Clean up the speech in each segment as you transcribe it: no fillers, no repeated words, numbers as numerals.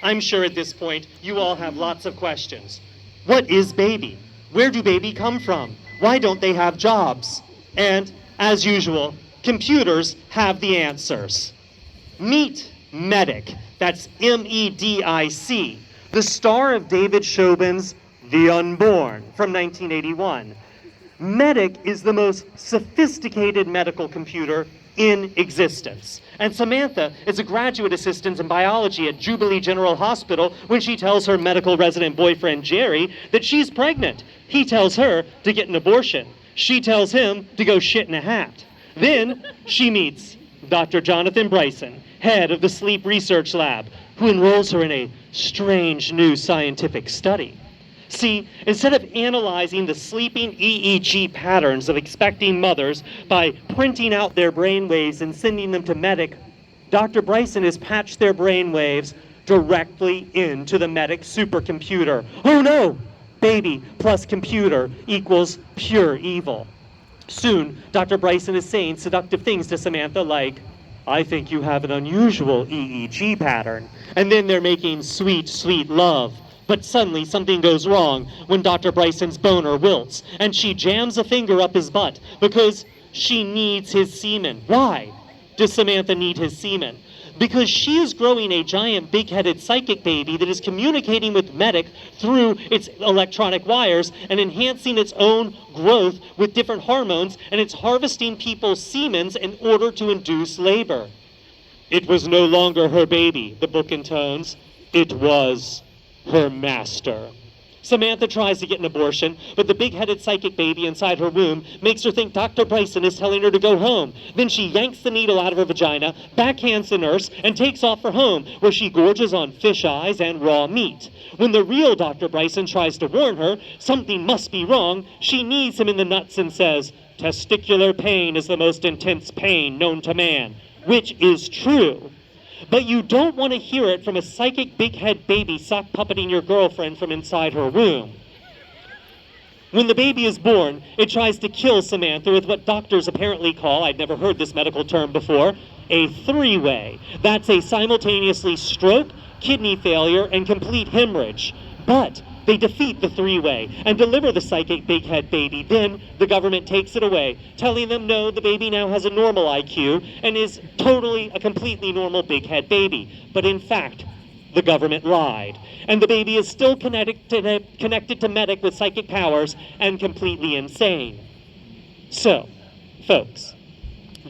I'm sure at this point you all have lots of questions. What is baby? Where do baby come from? Why don't they have jobs? And, as usual, computers have the answers. Meet Medic, that's M-E-D-I-C, the star of David Chauvin's The Unborn from 1981. Medic is the most sophisticated medical computer in existence. And Samantha is a graduate assistant in biology at Jubilee General Hospital when she tells her medical resident boyfriend Jerry that she's pregnant. He tells her to get an abortion. She tells him to go shit in a hat. Then she meets Dr. Jonathan Bryson, head of the Sleep Research Lab, who enrolls her in a strange new scientific study. See, instead of analyzing the sleeping EEG patterns of expecting mothers by printing out their brainwaves and sending them to Medic, Dr. Bryson has patched their brainwaves directly into the Medic supercomputer. Oh no! Baby plus computer equals pure evil. Soon, Dr. Bryson is saying seductive things to Samantha like, I think you have an unusual EEG pattern. And then they're making sweet, sweet love. But suddenly something goes wrong when Dr. Bryson's boner wilts, and she jams a finger up his butt because she needs his semen. Why does Samantha need his semen? Because she is growing a giant big-headed psychic baby that is communicating with Medic through its electronic wires and enhancing its own growth with different hormones, and it's harvesting people's semens in order to induce labor. It was no longer her baby, the book intones. It was her master. Samantha tries to get an abortion, but the big-headed psychic baby inside her womb makes her think Dr. Bryson is telling her to go home. Then she yanks the needle out of her vagina, backhands the nurse, and takes off for home, where she gorges on fish eyes and raw meat. When the real Dr. Bryson tries to warn her something must be wrong, she knees him in the nuts and says, "Testicular pain is the most intense pain known to man," which is true. But you don't want to hear it from a psychic big-head baby sock puppeting your girlfriend from inside her womb. When the baby is born, it tries to kill Samantha with what doctors apparently call, I'd never heard this medical term before, a three-way. That's a simultaneously stroke, kidney failure, and complete hemorrhage. But they defeat the three-way and deliver the psychic big-head baby. Then the government takes it away, telling them no, the baby now has a normal IQ and is totally a completely normal big-head baby. But in fact, the government lied. And the baby is still connected to Medic with psychic powers and completely insane. So, folks,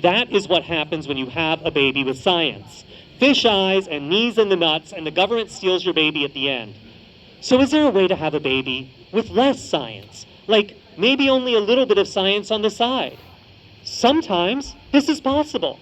that is what happens when you have a baby with science. Fish eyes and knees in the nuts, and the government steals your baby at the end. So is there a way to have a baby with less science? Like maybe only a little bit of science on the side? Sometimes this is possible.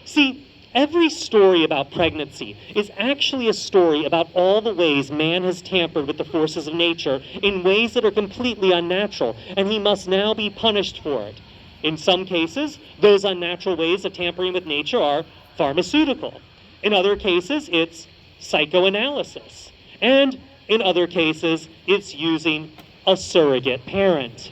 See, every story about pregnancy is actually a story about all the ways man has tampered with the forces of nature in ways that are completely unnatural, and he must now be punished for it. In some cases, those unnatural ways of tampering with nature are pharmaceutical. In other cases, it's psychoanalysis. And in other cases, it's using a surrogate parent.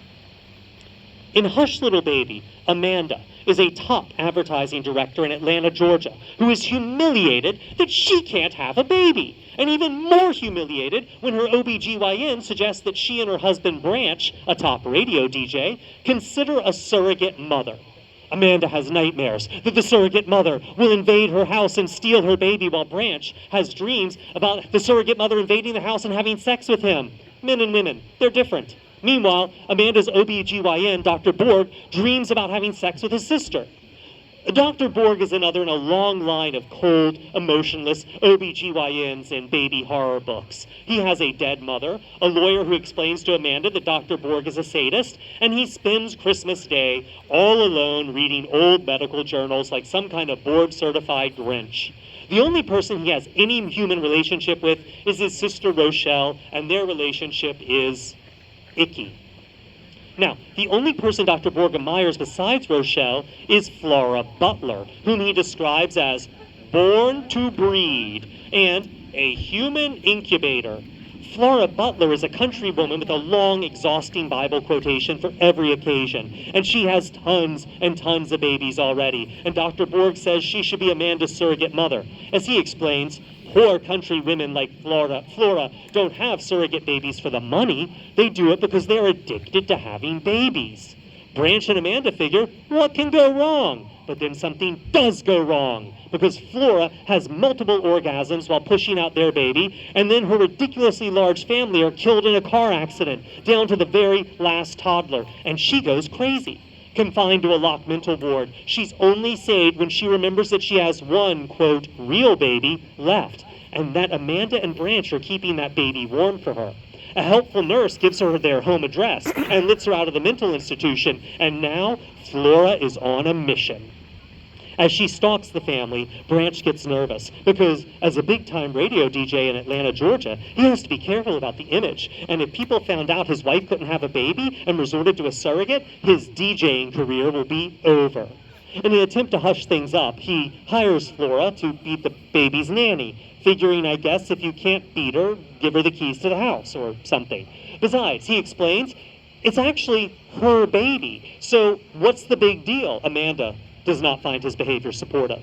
In Hush Little Baby, Amanda is a top advertising director in Atlanta, Georgia, who is humiliated that she can't have a baby, and even more humiliated when her OBGYN suggests that she and her husband Branch, a top radio DJ, consider a surrogate mother. Amanda has nightmares that the surrogate mother will invade her house and steal her baby, while Branch has dreams about the surrogate mother invading the house and having sex with him. Men and women, they're different. Meanwhile, Amanda's OBGYN, Dr. Borg, dreams about having sex with his sister. Dr. Borg is another in a long line of cold, emotionless OBGYNs in baby horror books. He has a dead mother, a lawyer who explains to Amanda that Dr. Borg is a sadist, and he spends Christmas Day all alone reading old medical journals like some kind of board-certified Grinch. The only person he has any human relationship with is his sister Rochelle, and their relationship is icky. Now, the only person Dr. Borg admires besides Rochelle is Flora Butler, whom he describes as born to breed and a human incubator. Flora Butler is a country woman with a long, exhausting Bible quotation for every occasion, and she has tons and tons of babies already, and Dr. Borg says she should be Amanda's surrogate mother. As he explains, Poor country women like Flora don't have surrogate babies for the money. They do it because they're addicted to having babies. Branch and Amanda figure, what can go wrong? But then something does go wrong, because Flora has multiple orgasms while pushing out their baby, and then her ridiculously large family are killed in a car accident, down to the very last toddler, and she goes crazy. Confined to a locked mental ward, she's only saved when she remembers that she has one, quote, real baby left, and that Amanda and Branch are keeping that baby warm for her. A helpful nurse gives her their home address and lets her out of the mental institution, and now Flora is on a mission. As she stalks the family, Branch gets nervous because as a big-time radio DJ in Atlanta, Georgia, he has to be careful about the image. And if people found out his wife couldn't have a baby and resorted to a surrogate, his DJing career will be over. In an attempt to hush things up, he hires Flora to be the baby's nanny, figuring, I guess, if you can't beat her, give her the keys to the house or something. Besides, he explains, it's actually her baby. So what's the big deal? Amanda does not find his behavior supportive.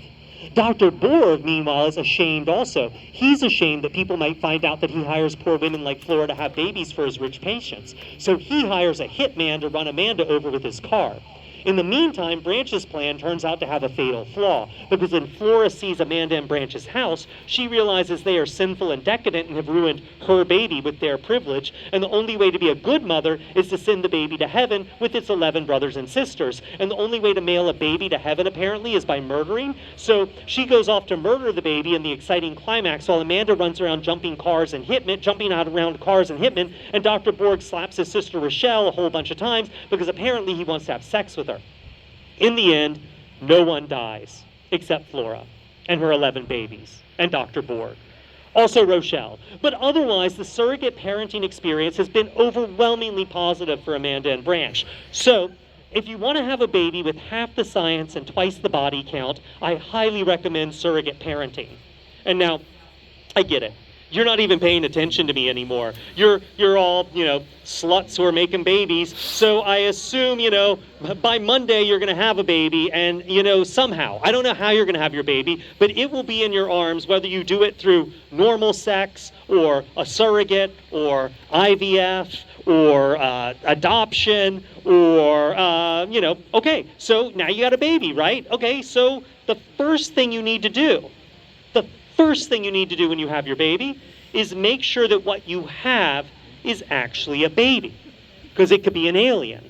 Dr. Borg, meanwhile, is ashamed also. He's ashamed that people might find out that he hires poor women like Flora to have babies for his rich patients. So he hires a hitman to run Amanda over with his car. In the meantime, Branch's plan turns out to have a fatal flaw, because when Flora sees Amanda and Branch's house, she realizes they are sinful and decadent and have ruined her baby with their privilege, and the only way to be a good mother is to send the baby to heaven with its 11 brothers and sisters. And the only way to mail a baby to heaven, apparently, is by murdering. So she goes off to murder the baby in the exciting climax, while Amanda runs around jumping out around cars and hitmen, and Dr. Borg slaps his sister Rochelle a whole bunch of times because apparently he wants to have sex with her. In the end, no one dies except Flora and her 11 babies and Dr. Borg. Also Rochelle. But otherwise, the surrogate parenting experience has been overwhelmingly positive for Amanda and Branch. So, if you want to have a baby with half the science and twice the body count, I highly recommend surrogate parenting. And now, I get it. You're not even paying attention to me anymore. You're all, sluts who are making babies. So I assume, by Monday you're going to have a baby, and, somehow, I don't know how you're going to have your baby, but it will be in your arms, whether you do it through normal sex or a surrogate or IVF or adoption or, okay, so now you got a baby, right? Okay, so the first thing you need to do when you have your baby is make sure that what you have is actually a baby, because it could be an alien,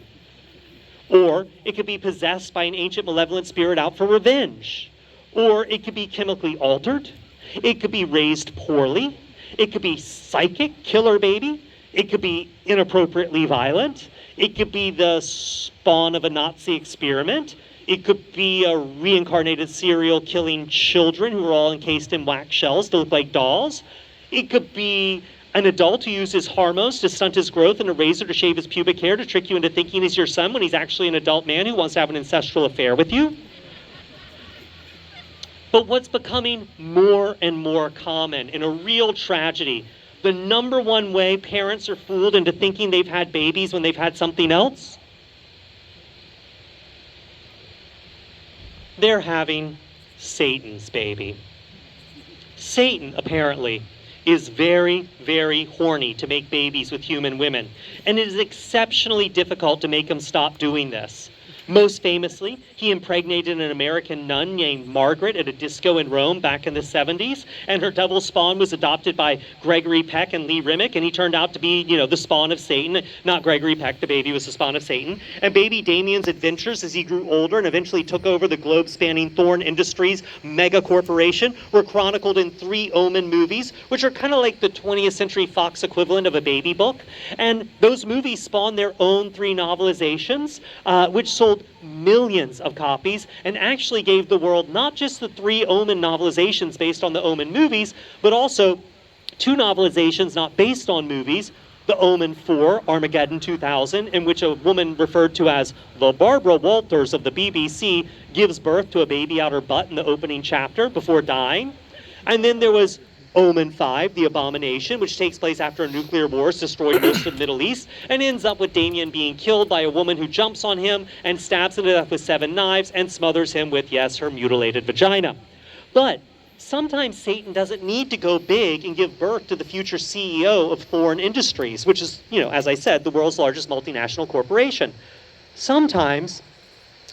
or it could be possessed by an ancient malevolent spirit out for revenge, or it could be chemically altered, it could be raised poorly, it could be psychic, killer baby, it could be inappropriately violent, it could be the spawn of a Nazi experiment, it could be a reincarnated serial killing children who are all encased in wax shells to look like dolls. It could be an adult who uses hormones to stunt his growth and a razor to shave his pubic hair to trick you into thinking he's your son when he's actually an adult man who wants to have an ancestral affair with you. But what's becoming more and more common, in a real tragedy, the number one way parents are fooled into thinking they've had babies when they've had something else? They're having Satan's baby. Satan, apparently, is very, very horny to make babies with human women, and it is exceptionally difficult to make him stop doing this. Most famously, he impregnated an American nun named Margaret at a disco in Rome back in the 70s, and her double spawn was adopted by Gregory Peck and Lee Remick, and he turned out to be, the spawn of Satan. Not Gregory Peck, the baby was the spawn of Satan. And baby Damien's adventures as he grew older and eventually took over the globe-spanning Thorn Industries mega corporation were chronicled in 3 Omen movies, which are kind of like the 20th century Fox equivalent of a baby book. And those movies spawned their own 3 novelizations, which sold millions of copies and actually gave the world not just the 3 Omen novelizations based on the Omen movies, but also 2 novelizations not based on movies, The Omen 4, Armageddon 2000, in which a woman referred to as the Barbara Walters of the BBC gives birth to a baby out her butt in the opening chapter before dying. And then there was Omen 5, The Abomination, which takes place after a nuclear war has destroyed most of the Middle East, and ends up with Damien being killed by a woman who jumps on him and stabs him to death with 7 knives and smothers him with, yes, her mutilated vagina. But Sometimes Satan doesn't need to go big and give birth to the future CEO of Thorne Industries, which is, as I said, the world's largest multinational corporation. Sometimes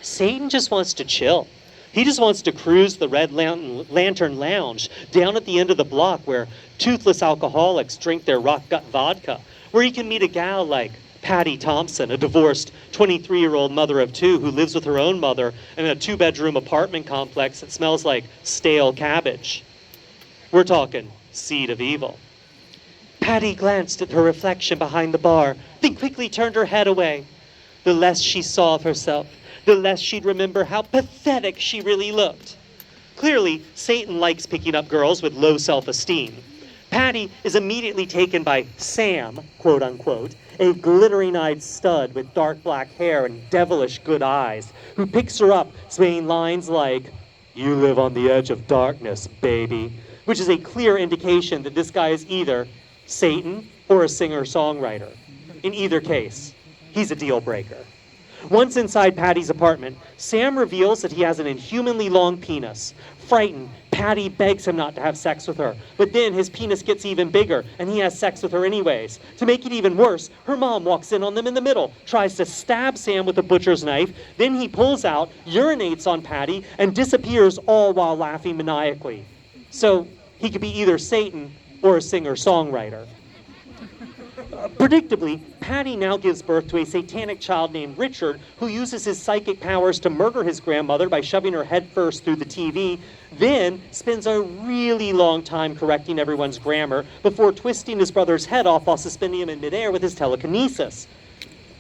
Satan just wants to chill. He just wants to cruise the Red Lantern Lounge down at the end of the block where toothless alcoholics drink their rock gut vodka, where he can meet a gal like Patty Thompson, a divorced 23-year-old mother of two who lives with her own mother in a 2-bedroom apartment complex that smells like stale cabbage. We're talking seed of evil. Patty glanced at her reflection behind the bar, then quickly turned her head away. The less she saw of herself, the less she'd remember how pathetic she really looked. Clearly, Satan likes picking up girls with low self-esteem. Patty is immediately taken by Sam, quote unquote, a glittering-eyed stud with dark black hair and devilish good eyes, who picks her up saying lines like, "You live on the edge of darkness, baby," which is a clear indication that this guy is either Satan or a singer-songwriter. In either case, he's a deal breaker. Once inside Patty's apartment, Sam reveals that he has an inhumanly long penis. Frightened, Patty begs him not to have sex with her, but then his penis gets even bigger, and he has sex with her anyways. To make it even worse, her mom walks in on them in the middle, tries to stab Sam with a butcher's knife, then he pulls out, urinates on Patty, and disappears, all while laughing maniacally. So he could be either Satan or a singer-songwriter. Predictably, Patty now gives birth to a satanic child named Richard, who uses his psychic powers to murder his grandmother by shoving her headfirst through the TV, then spends a really long time correcting everyone's grammar before twisting his brother's head off while suspending him in midair with his telekinesis.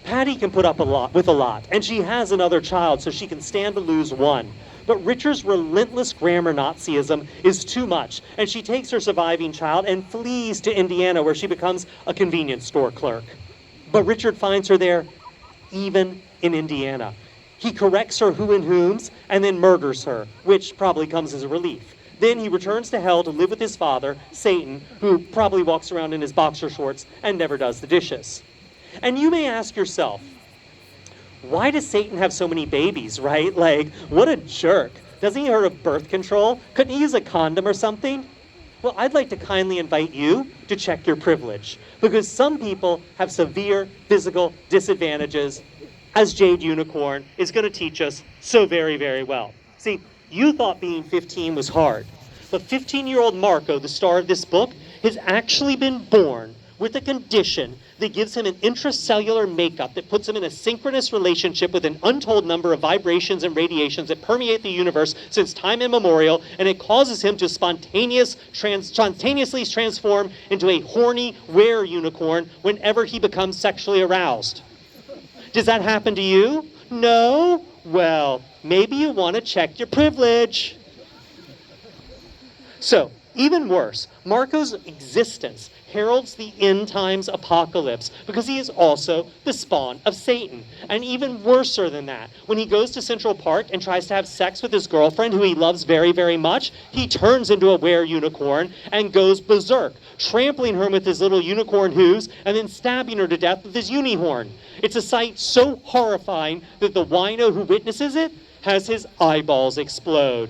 Patty can put up with a lot, and she has another child, so she can stand to lose one. But Richard's relentless grammar Nazism is too much, and she takes her surviving child and flees to Indiana, where she becomes a convenience store clerk. But Richard finds her there, even in Indiana. He corrects her who and whom's, and then murders her, which probably comes as a relief. Then he returns to hell to live with his father, Satan, who probably walks around in his boxer shorts and never does the dishes. And you may ask yourself, why does Satan have so many babies, right? Like, what a jerk. Doesn't he heard of birth control? Couldn't he use a condom or something? Well, I'd like to kindly invite you to check your privilege, because some people have severe physical disadvantages, as Jade Unicorn is going to teach us so very, very well. See, you thought being 15 was hard, but 15-year-old Marco, the star of this book, has actually been born with a condition that gives him an intracellular makeup that puts him in a synchronous relationship with an untold number of vibrations and radiations that permeate the universe since time immemorial, and it causes him to spontaneously transform into a horny were-unicorn whenever he becomes sexually aroused. Does that happen to you? No? Well, maybe you want to check your privilege. So, even worse, Marco's existence heralds the end times apocalypse because he is also the spawn of Satan. And even worser than that, when he goes to Central Park and tries to have sex with his girlfriend, who he loves very, very much, he turns into a were-unicorn and goes berserk, trampling her with his little unicorn hooves and then stabbing her to death with his unihorn. It's a sight so horrifying that the wino who witnesses it has his eyeballs explode.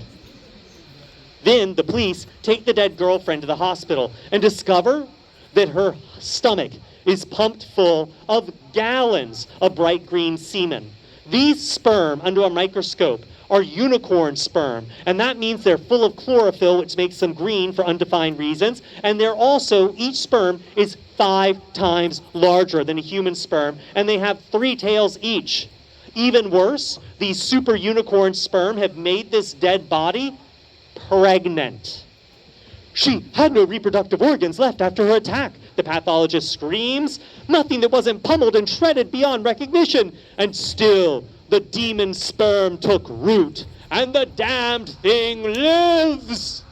Then the police take the dead girlfriend to the hospital and discover that her stomach is pumped full of gallons of bright green semen. These sperm, under a microscope, are unicorn sperm, and that means they're full of chlorophyll, which makes them green for undefined reasons, and they're also, each sperm is 5 times larger than a human sperm, and they have 3 tails each. Even worse, these super unicorn sperm have made this dead body pregnant. She had no reproductive organs left after her attack, the pathologist screams. Nothing that wasn't pummeled and shredded beyond recognition. And still, the demon sperm took root, and the damned thing lives.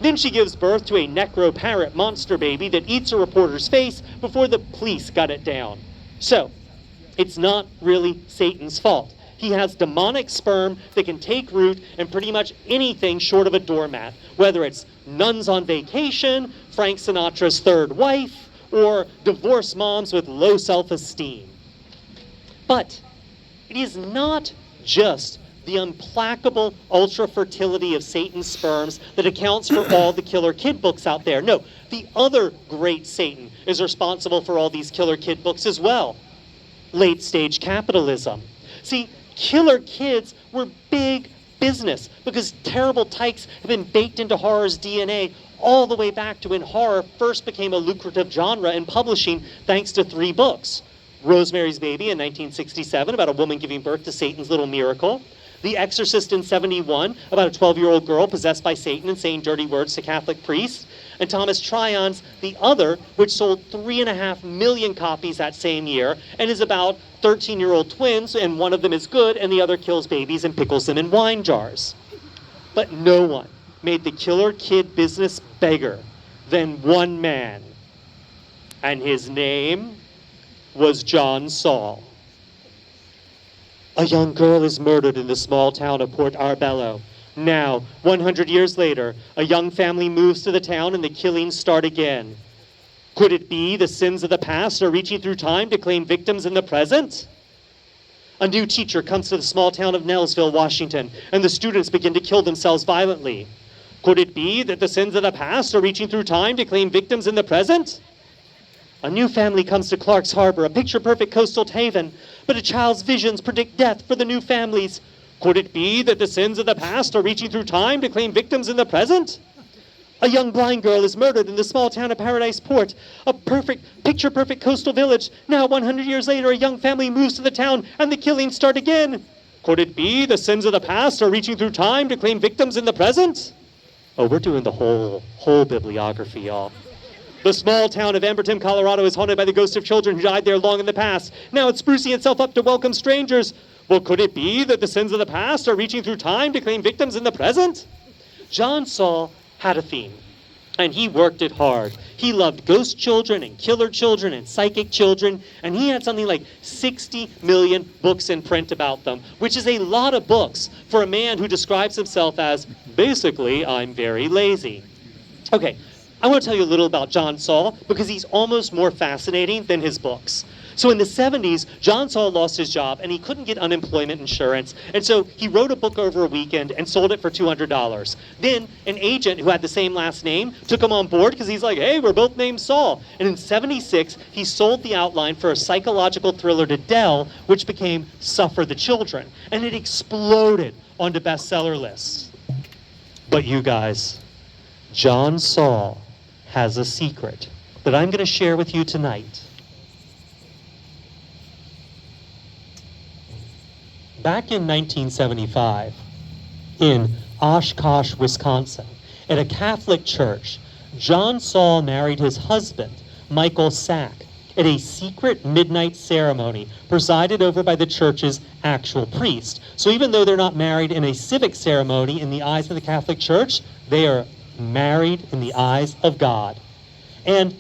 Then she gives birth to a necro-parrot monster baby that eats a reporter's face before the police got it down. So, it's not really Satan's fault. He has demonic sperm that can take root in pretty much anything short of a doormat, whether it's nuns on vacation, Frank Sinatra's third wife, or divorced moms with low self-esteem. But it is not just the implacable ultra-fertility of Satan's sperms that accounts for all the killer kid books out there. No, the other great Satan is responsible for all these killer kid books as well. Late-stage capitalism. See, killer kids were big business because terrible tykes have been baked into horror's DNA all the way back to when horror first became a lucrative genre in publishing thanks to 3 books. Rosemary's Baby in 1967, about a woman giving birth to Satan's little miracle. The Exorcist in 71, about a 12-year-old girl possessed by Satan and saying dirty words to Catholic priests. And Thomas Tryon's The Other, which sold 3.5 million copies that same year and is about 13-year-old twins, and one of them is good and the other kills babies and pickles them in wine jars. But no one made the killer kid business bigger than one man. And his name was John Saul. A young girl is murdered in the small town of Port Arbello. Now, 100 years later, a young family moves to the town and the killings start again. Could it be the sins of the past are reaching through time to claim victims in the present? A new teacher comes to the small town of Nelsville, Washington, and the students begin to kill themselves violently. Could it be that the sins of the past are reaching through time to claim victims in the present? A new family comes to Clark's Harbor, a picture-perfect coastal haven, but a child's visions predict death for the new families. Could it be that the sins of the past are reaching through time to claim victims in the present? A young blind girl is murdered in the small town of Paradise Port, a picture-perfect coastal village. Now, 100 years later, a young family moves to the town and the killings start again. Could it be the sins of the past are reaching through time to claim victims in the present? Oh, we're doing the whole bibliography, y'all. The small town of Emberton, Colorado is haunted by the ghosts of children who died there long in the past. Now it's sprucing itself up to welcome strangers. Well, could it be that the sins of the past are reaching through time to claim victims in the present? John Saul had a theme, and he worked it hard. He loved ghost children and killer children and psychic children, and he had something like 60 million books in print about them, which is a lot of books for a man who describes himself as, basically, I'm very lazy. Okay, I want to tell you a little about John Saul because he's almost more fascinating than his books. So in the 70s, John Saul lost his job and he couldn't get unemployment insurance. And so he wrote a book over a weekend and sold it for $200. Then an agent who had the same last name took him on board because he's like, hey, we're both named Saul. And in 76, he sold the outline for a psychological thriller to Dell, which became Suffer the Children. And it exploded onto bestseller lists. But you guys, John Saul has a secret that I'm going to share with you tonight. Back in 1975, in Oshkosh, Wisconsin, at a Catholic church, John Saul married his husband, Michael Sack, at a secret midnight ceremony presided over by the church's actual priest. So even though they're not married in a civic ceremony in the eyes of the Catholic Church, they are married in the eyes of God. And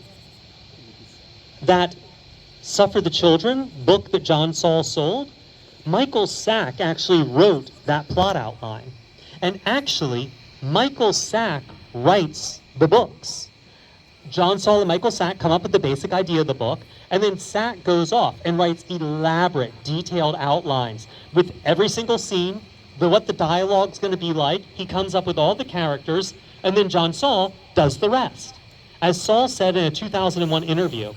that Suffer the Children book that John Saul sold, Michael Sack actually wrote that plot outline. And actually, Michael Sack writes the books. John Saul and Michael Sack come up with the basic idea of the book, and then Sack goes off and writes elaborate, detailed outlines with every single scene, what the dialogue's going to be like. He comes up with all the characters, and then John Saul does the rest. As Saul said in a 2001 interview,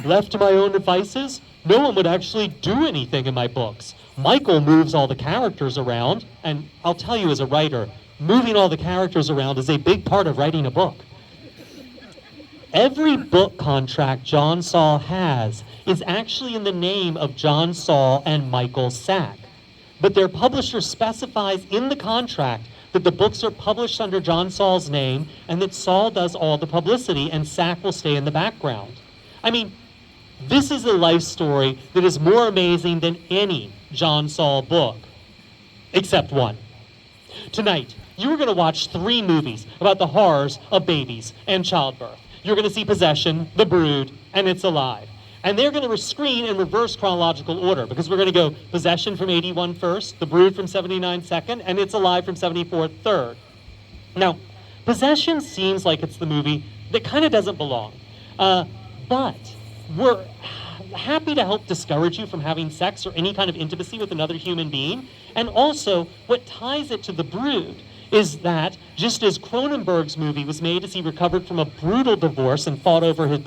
left to my own devices, no one would actually do anything in my books. Michael moves all the characters around, and I'll tell you as a writer, moving all the characters around is a big part of writing a book. Every book contract John Saul has is actually in the name of John Saul and Michael Sack. But their publisher specifies in the contract that the books are published under John Saul's name and that Saul does all the publicity and Sack will stay in the background. I mean, this is a life story that is more amazing than any John Saul book, except one. Tonight, you are going to watch 3 movies about the horrors of babies and childbirth. You're going to see Possession, The Brood, and It's Alive. And they're going to screen in reverse chronological order because we're going to go Possession from 81 first, The Brood from 79 second, and It's Alive from 74 third. Now, Possession seems like it's the movie that kind of doesn't belong. But happy to help discourage you from having sex or any kind of intimacy with another human being. And also, what ties it to The Brood is that just as Cronenberg's movie was made as he recovered from a brutal divorce and fought over his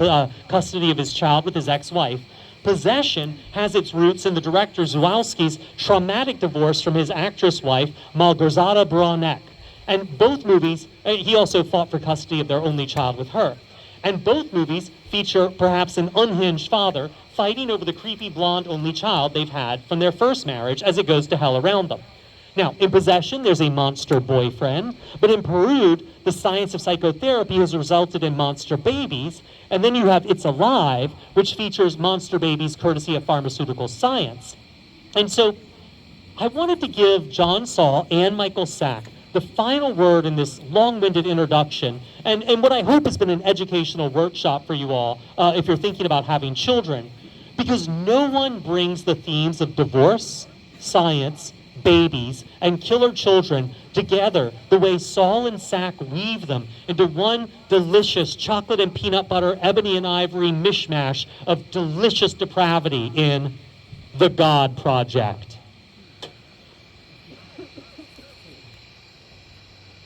custody of his child with his ex-wife, Possession has its roots in the director Zawalski's traumatic divorce from his actress wife, Malgorzata Bronek. And both movies, he also fought for custody of their only child with her. And both movies feature perhaps an unhinged father fighting over the creepy blonde only child they've had from their first marriage as it goes to hell around them. Now, in Possession, there's a monster boyfriend, but in Brood, the science of psychotherapy has resulted in monster babies, and then you have It's Alive, which features monster babies courtesy of pharmaceutical science. And so, I wanted to give John Saul and Michael Sack the final word in this long-winded introduction, and what I hope has been an educational workshop for you all, if you're thinking about having children, because no one brings the themes of divorce, science, babies, and killer children together the way Saul and Sack weave them into one delicious chocolate and peanut butter, ebony and ivory mishmash of delicious depravity in The God Project.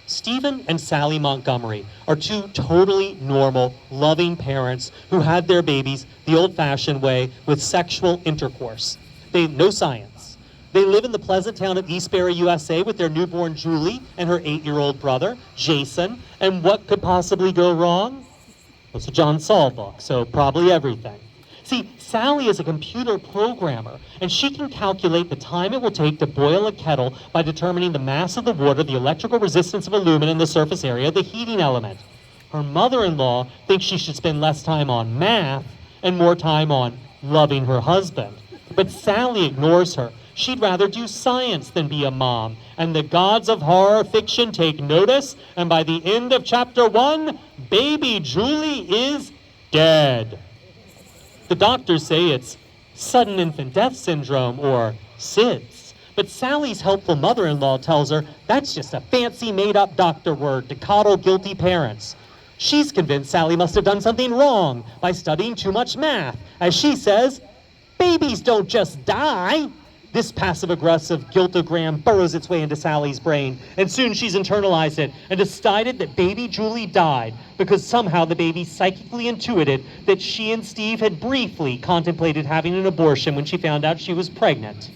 Stephen and Sally Montgomery are two totally normal, loving parents who had their babies the old-fashioned way with sexual intercourse. No science. They live in the pleasant town of Eastbury, USA with their newborn Julie and her 8-year-old brother, Jason. And what could possibly go wrong? Well, it's a John Saul book, so probably everything. See, Sally is a computer programmer, and she can calculate the time it will take to boil a kettle by determining the mass of the water, the electrical resistance of aluminum, and the surface area of the heating element. Her mother-in-law thinks she should spend less time on math and more time on loving her husband. But Sally ignores her. She'd rather do science than be a mom. And the gods of horror fiction take notice, and by the end of chapter 1, baby Julie is dead. The doctors say it's sudden infant death syndrome, or SIDS. But Sally's helpful mother-in-law tells her that's just a fancy made-up doctor word to coddle guilty parents. She's convinced Sally must have done something wrong by studying too much math. As she says, babies don't just die. This passive-aggressive guiltogram burrows its way into Sally's brain, and soon she's internalized it and decided that baby Julie died because somehow the baby psychically intuited that she and Steve had briefly contemplated having an abortion when she found out she was pregnant.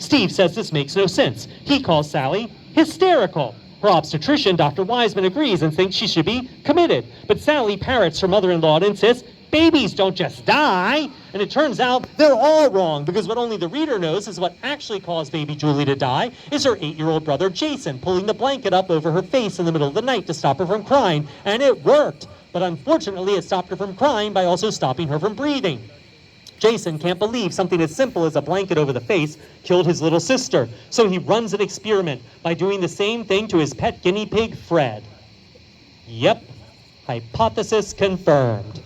Steve says this makes no sense. He calls Sally hysterical. Her obstetrician, Dr. Wiseman, agrees and thinks she should be committed. But Sally parrots her mother-in-law and insists, babies don't just die. And it turns out they're all wrong, because what only the reader knows is what actually caused baby Julie to die is her 8-year-old brother Jason pulling the blanket up over her face in the middle of the night to stop her from crying. And it worked. But unfortunately, it stopped her from crying by also stopping her from breathing. Jason can't believe something as simple as a blanket over the face killed his little sister. So he runs an experiment by doing the same thing to his pet guinea pig, Fred. Yep, hypothesis confirmed.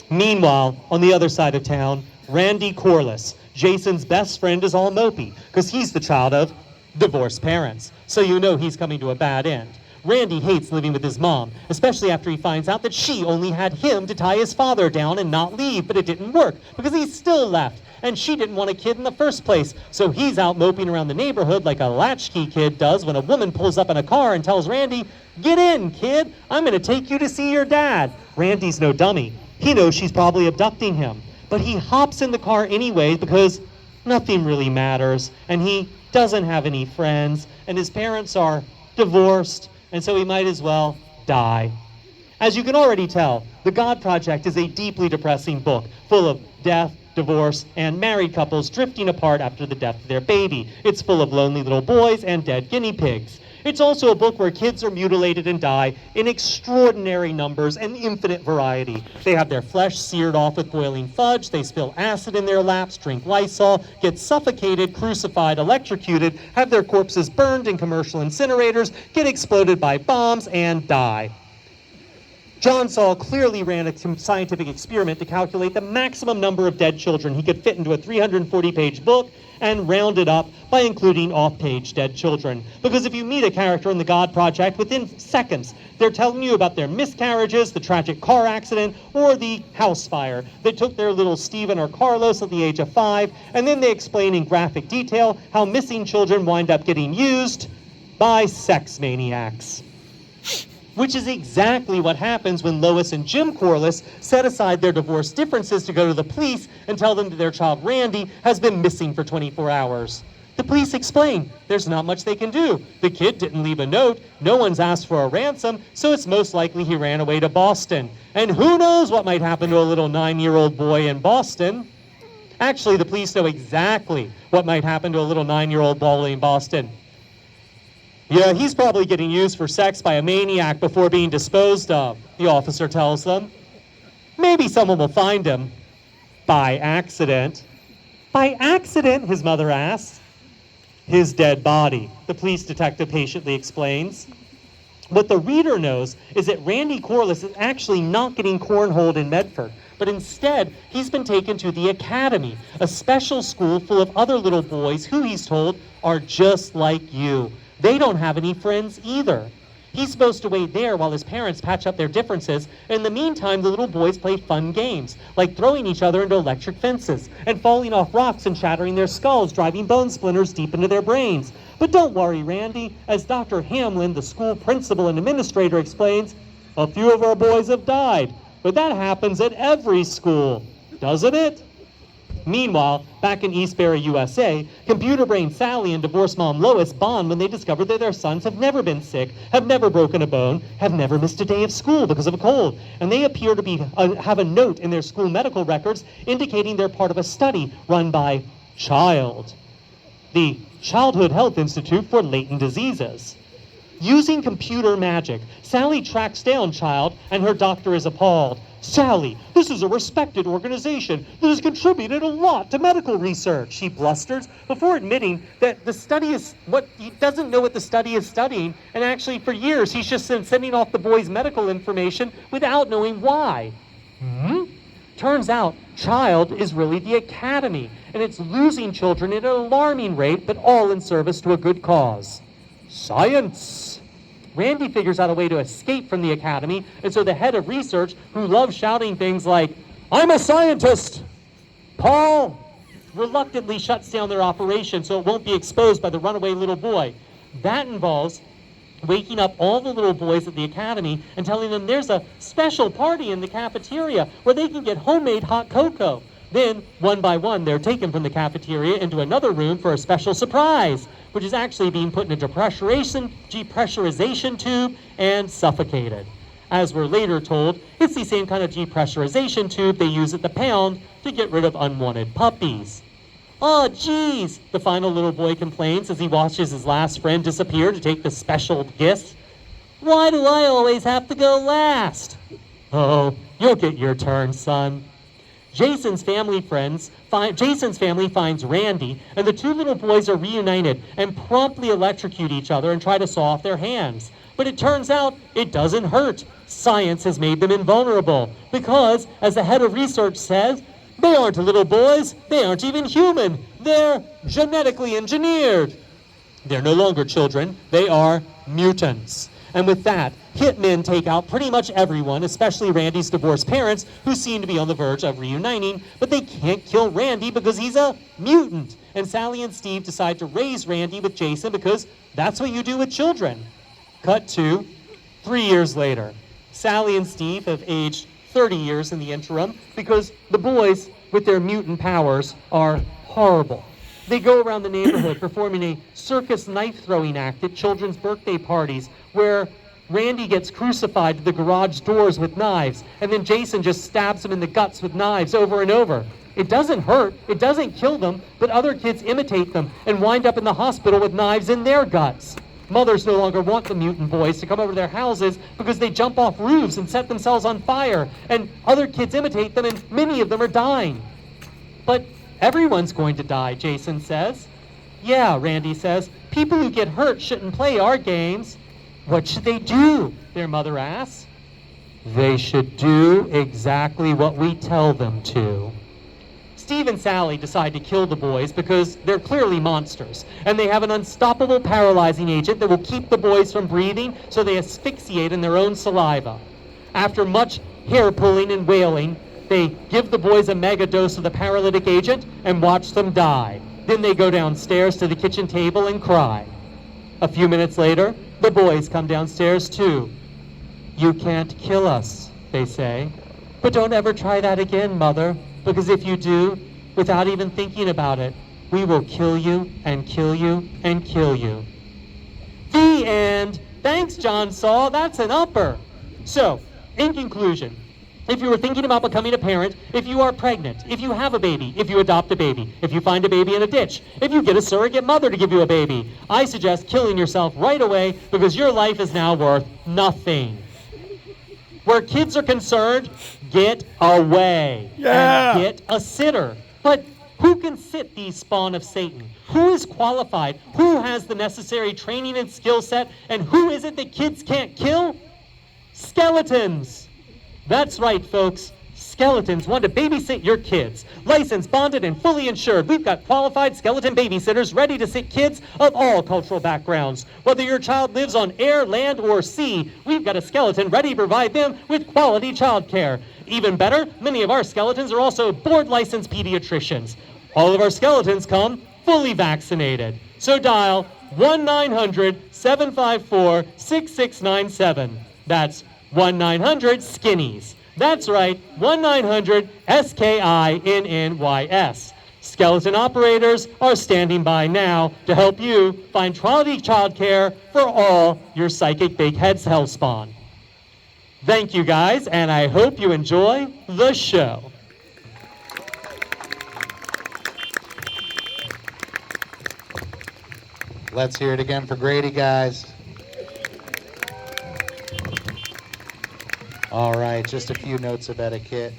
Meanwhile, on the other side of town, Randy Corliss, Jason's best friend, is all mopey because he's the child of divorced parents. So you know he's coming to a bad end. Randy hates living with his mom, especially after he finds out that she only had him to tie his father down and not leave, but it didn't work because he still left, and she didn't want a kid in the first place. So he's out moping around the neighborhood like a latchkey kid does when a woman pulls up in a car and tells Randy, "Get in, kid, I'm going to take you to see your dad." Randy's no dummy. He knows she's probably abducting him, but he hops in the car anyway because nothing really matters, and he doesn't have any friends, and his parents are divorced, and so he might as well die. As you can already tell, The God Project is a deeply depressing book full of death, divorce, and married couples drifting apart after the death of their baby. It's full of lonely little boys and dead guinea pigs. It's also a book where kids are mutilated and die in extraordinary numbers and infinite variety. They have their flesh seared off with boiling fudge, they spill acid in their laps, drink Lysol, get suffocated, crucified, electrocuted, have their corpses burned in commercial incinerators, get exploded by bombs, and die. John Saul clearly ran a scientific experiment to calculate the maximum number of dead children he could fit into a 340-page book and round it up by including off-page dead children. Because if you meet a character in the God Project, within seconds, they're telling you about their miscarriages, the tragic car accident, or the house fire that took their little Stephen or Carlos at the age of 5, and then they explain in graphic detail how missing children wind up getting used by sex maniacs. Which is exactly what happens when Lois and Jim Corliss set aside their divorce differences to go to the police and tell them that their child Randy has been missing for 24 hours. The police explain there's not much they can do. The kid didn't leave a note, no one's asked for a ransom, so it's most likely he ran away to Boston. And who knows what might happen to a little 9-year-old boy in Boston? Actually, the police know exactly what might happen to a little 9-year-old boy in Boston. Yeah, he's probably getting used for sex by a maniac before being disposed of, the officer tells them. Maybe someone will find him. By accident. By accident, his mother asks. His dead body, the police detective patiently explains. What the reader knows is that Randy Corliss is actually not getting cornholed in Medford, but instead he's been taken to the Academy, a special school full of other little boys who, he's told, are just like you. They don't have any friends either. He's supposed to wait there while his parents patch up their differences. In the meantime, the little boys play fun games, like throwing each other into electric fences and falling off rocks and shattering their skulls, driving bone splinters deep into their brains. But don't worry, Randy. As Dr. Hamlin, the school principal and administrator, explains, a few of our boys have died, but that happens at every school, doesn't it? Meanwhile, back in Eastbury, USA, computer brain Sally and divorce mom Lois bond when they discover that their sons have never been sick, have never broken a bone, have never missed a day of school because of a cold, and they appear to have a note in their school medical records indicating they're part of a study run by CHILD, the Childhood Health Institute for Latent Diseases. Using computer magic, Sally tracks down CHILD, and her doctor is appalled. Sally, this is a respected organization that has contributed a lot to medical research, she blusters, before admitting that the study is what he doesn't know what the study is studying, and actually for years he's just been sending off the boys' medical information without knowing why. Turns out CHILD is really the Academy, and it's losing children at an alarming rate, but all in service to a good cause. Science! Randy figures out a way to escape from the Academy, and so the head of research, who loves shouting things like, I'm a scientist, Paul, reluctantly shuts down their operation so it won't be exposed by the runaway little boy. That involves waking up all the little boys at the Academy and telling them there's a special party in the cafeteria where they can get homemade hot cocoa. Then, one by one, they're taken from the cafeteria into another room for a special surprise, which is actually being put in a depressurization tube and suffocated. As we're later told, it's the same kind of depressurization tube they use at the pound to get rid of unwanted puppies. Oh, geez, the final little boy complains as he watches his last friend disappear to take the special gift. Why do I always have to go last? Oh, you'll get your turn, son. Jason's family finds Randy, and the two little boys are reunited and promptly electrocute each other and try to saw off their hands. But it turns out it doesn't hurt. Science has made them invulnerable because, as the head of research says, they aren't little boys, they aren't even human, they're genetically engineered. They're no longer children, they are mutants. And with that, hitmen take out pretty much everyone, especially Randy's divorced parents, who seem to be on the verge of reuniting, but they can't kill Randy because he's a mutant. And Sally and Steve decide to raise Randy with Jason because that's what you do with children. Cut to 3 years later. Sally and Steve have aged 30 years in the interim because the boys with their mutant powers are horrible. They go around the neighborhood performing a circus knife-throwing act at children's birthday parties where Randy gets crucified to the garage doors with knives, and then Jason just stabs him in the guts with knives over and over. It doesn't hurt, it doesn't kill them, but other kids imitate them and wind up in the hospital with knives in their guts. Mothers no longer want the mutant boys to come over to their houses because they jump off roofs and set themselves on fire, and other kids imitate them, and many of them are dying. But everyone's going to die, Jason says. Yeah, Randy says, people who get hurt shouldn't play our games. What should they do? Their mother asks. They should do exactly what we tell them to. Steve and Sally decide to kill the boys because they're clearly monsters, and they have an unstoppable paralyzing agent that will keep the boys from breathing, so they asphyxiate in their own saliva. After much hair pulling and wailing, they give the boys a mega dose of the paralytic agent and watch them die. Then they go downstairs to the kitchen table and cry. A few minutes later, the boys come downstairs too. "You can't kill us," they say. "But don't ever try that again, Mother, because if you do, without even thinking about it, we will kill you and kill you and kill you." The end. Thanks, John Saul. That's an upper. So, in conclusion, if you were thinking about becoming a parent, if you are pregnant, if you have a baby, if you adopt a baby, if you find a baby in a ditch, if you get a surrogate mother to give you a baby, I suggest killing yourself right away because your life is now worth nothing. Where kids are concerned, get away and get a sitter. But who can sit these spawn of Satan? Who is qualified? Who has the necessary training and skill set? And who is it that kids can't kill? Skeletons. That's right, folks. Skeletons want to babysit your kids. Licensed, bonded, and fully insured. We've got qualified skeleton babysitters ready to sit kids of all cultural backgrounds. Whether your child lives on air, land, or sea, we've got a skeleton ready to provide them with quality childcare. Even better, many of our skeletons are also board-licensed pediatricians. All of our skeletons come fully vaccinated. So dial 1-900-754-6697. That's 1-900-SKINNYS. That's right, 1-900-SKINNYS. Skeleton operators are standing by now to help you find quality childcare for all your psychic big heads hellspawn. Thank you guys, and I hope you enjoy the show. Let's hear it again for Grady, guys. All right, just a few notes of etiquette.